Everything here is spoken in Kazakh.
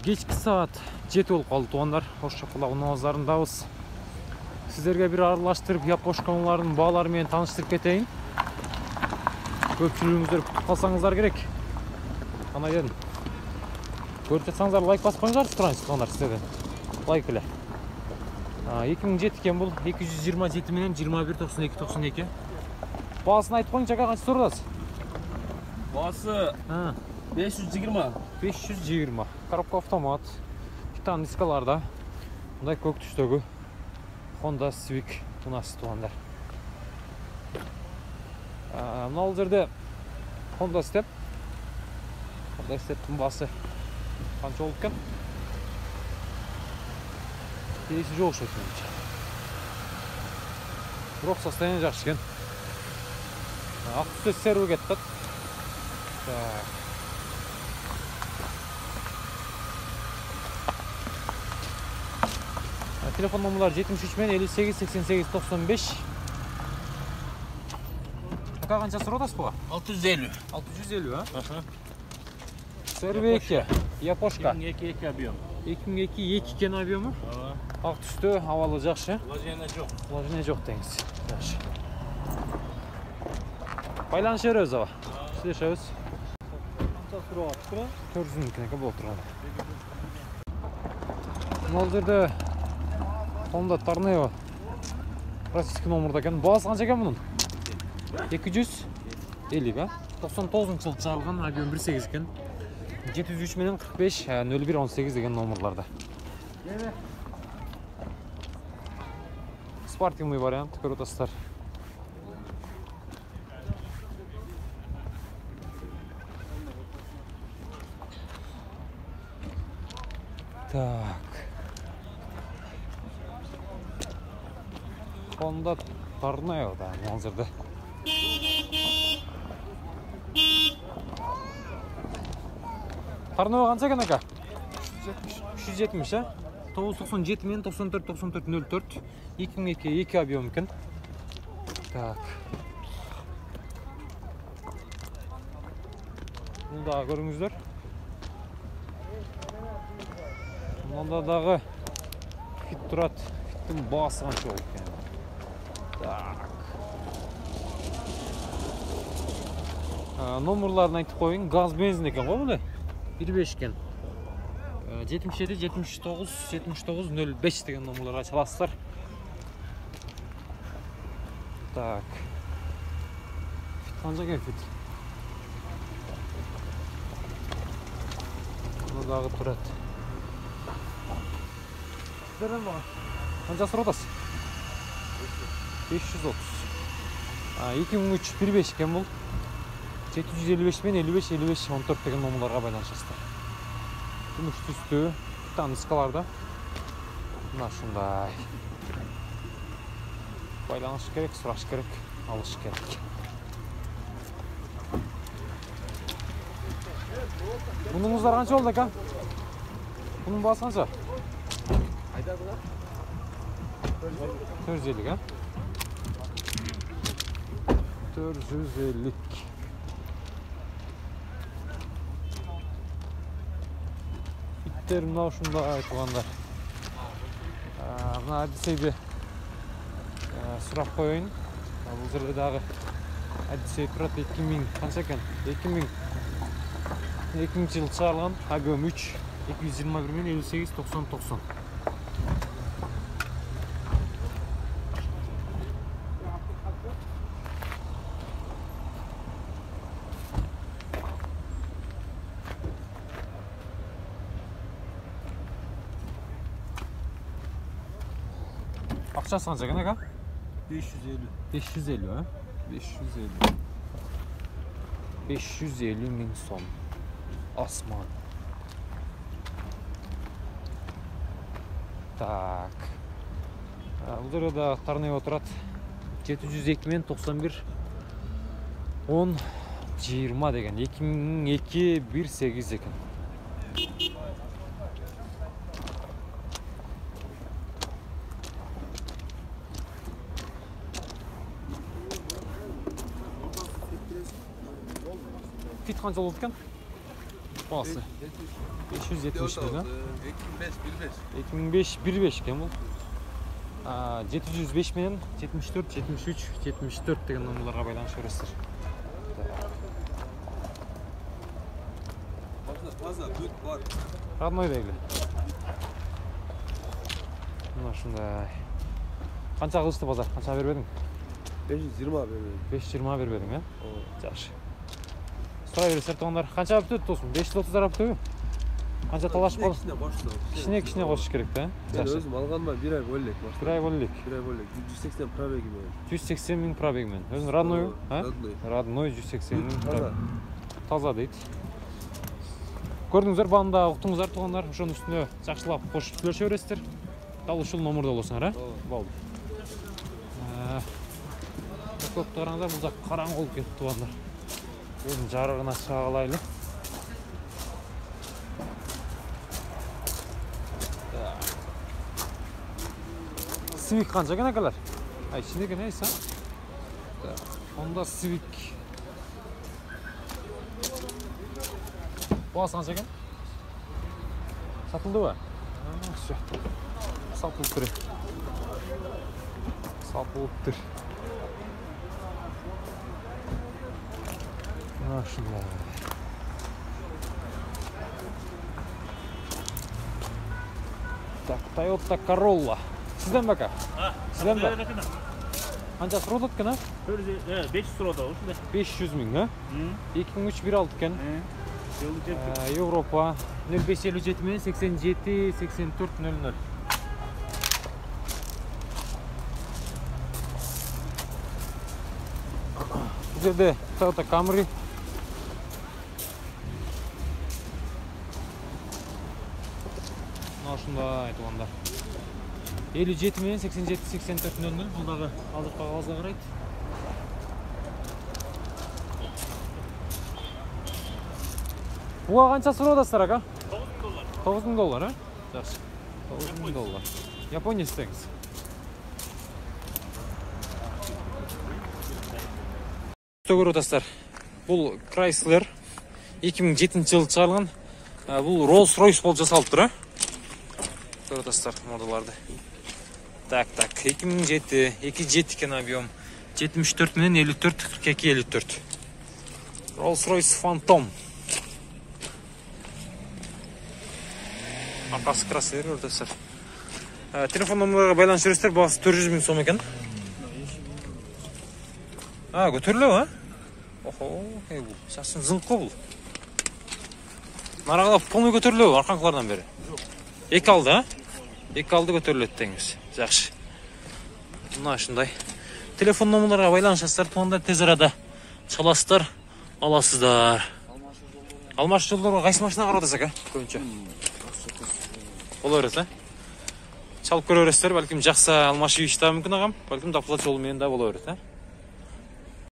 Кечки саат 7 болуп калды туугандар. Кош чапалак намаздарындабыз. Сиздерге бир аралаштырып япошкалардын баалары менен тааныштырып кетейин. Көпчүлүгүңүздөр күтүп калсаңыздар керек. Кана келин. Көрүп жатсаңыздар лайк басып коюңуздар, сурайсыз туугандар сиздерден. Лайк эле. 2007 экен бул, 227 менен 2192. Баасын айтып коюңчу ака, канча турасыз? Баасы 520. 520. Коробка автомат. Титан дискаларда. Мындай көк түстөгү Honda Civic унасы туугандар. Мына жерде Honda Step. Honda Step'тин баасы канча болуп экен? Келиси жок окшойт менимче. Бирок состояние жакшы экен. Ак түсте сервис кетти. Так. Телефон номерлары 73 мен 58 88 95. Ака канча суротасыз буга? 650. 650, а? Сервеке, япошка. 2002 объем. 2002 экен объему. Ак түстө, абалы жакшы. Вложение жок. Вложение жок деңиз. Жакшы. Байланыша беребиз аба. Сүйлөшөбүз. Канча сурап атты? 400 миңден болуп турган. Бул жерде Honda Tornado российский номерда екен. Баасы қанша екен мұның? 250 ба? 99 жылы чыгарылган, объем 1.8 екен. 703 менен 45 0118 деген номерларда. Спортивный вариант көрүп атасыздар. Так. Honda Tornado да, мына жерде. Tornado канча екен ака? 370, а? 997 менен 94 2002 объем екен. Так. Bunu da görüңүздөр. Мында дагы фит турат. Фиттин баасы канча болуп экен? Так. Номерларын айтып коюн. Газ бензин екен го бул? 1.5 екен. 77 79 79 05 деген номерларга чаласыздар. Так. Фит канча екен фит? Мына дагы турат. Берем бар. Канча суротасыз? 530. 2003 1.5 екен бұл. 755 мен 55 14 деген номерларға байланышасыздар. Күміш түсті, титан дискаларда. Мына шундай. Байланыш керек, сұраш керек, алыш керек. Бұныңыздар қанша болды екен? Бұның басы қанша? Қайда бұлар? 450, а? 450. Фиттер мынау ушундай туугандар. Мына Одиссейди сурап коеюн. Бул жерде дагы Одиссей турат 2000 канча экен? 2000 жылы чыгарылган, объем 3, 221 менен 58 90 90. Акчасы канча экен ака? 550. 550, а? 550. 550 миң сом. Осман. Так. Бул жерде да Tornado турат. 702 мен 91 10 20 деген 2002 1.8 екен. Фит қанша болып екен? Басы 570 миң, 2005 2005 екен бұл. 705 менен 74, 73, 74 деген номерларға байланышып көресіздер. Таза бүт бар. Родной дегілі. Мына шындай. Қанша қылышты базар? Қанша бербедің? 520 бербедім. 520 бербедің, ә? Жақсы. Сұрай бересіздер туғандар. Қанша апты өтті olsun? 530 апты өй? Қанша талашып қалды? Кішіне қосыш керек, та? Мен өзім алғаныма 1 ай бөлек. 1 ай бөлек. 1 ай бөлек. 180 пробегімен. 180 миң пробегімен. Өзің родной, ә? Родной 180 миң пробег. Таза дейді. Көрдіңіздер, бағында ұқтыңыздар туғандар. Ошоның үстіне жақшылап қосып төлөше бересіздер. Дал ушул номерде болсаңар, ә? Болды. Көп қараңыздар, бұл жақ қараңғы болып кетті туғандар. Өзім жарығына шағалайлы. Civic қанша екен әкелер? Ішінде екен әйса? Honda Civic. Бағасы қанша екен? Сатылды ба? Сатылып тұр. Сатылып тұр. Шындай. Так, Toyota Corolla. Сізден бәка? Сізден бә? Қанша сұрады екен, ә? 500 сұрады, осындай. 500 миң, ә? 2003 1.6 екен. Европа 0557 мен 87 84 00. Бұл жерде Toyota Camry. Осындай туғандар. 57 мен 87 84 00. Бұлдағы алдыртпа қағазға қарайды. Бұға қанша сұродасыздар, ака? $9,000, ә? Жақсы. $9,000. Япония істеңіз. Көріп бұл Chrysler 2007 жылы шығарылған. Бұл Rolls-Royce болып жасалып тұр, көріп моделларды. Так, 2007, 2.7 екен объем. 74 мен 54, 42, 54. Rolls-Royce Phantom. Арқасы красивер, көріп. Телефон номерларға байланыс жүрістер, бағасы 400 миң сом екен. Көтерлеу, ә? Охо, бұл. Шасын зыңқы бұл. Нарағылап полный көтерлеу, арқанқылардан бері. 2 алды, ә? 2 алды көтерледі деңіз. Жақшы. Мұна шындай. Телефон номерларға байланысыңыздар, туғанда тез арада çalasыздар, аласыздар. Алмаш жолдарға қайсы машина қарадасақ, ә? Көбінше. Бола өресі, ә? Çalып көрі өресіздер, бәлкім жақсы алмаш үй іштағы мүмкін ағам, бәлкім дақылат жолы мен де бола өресі, ә?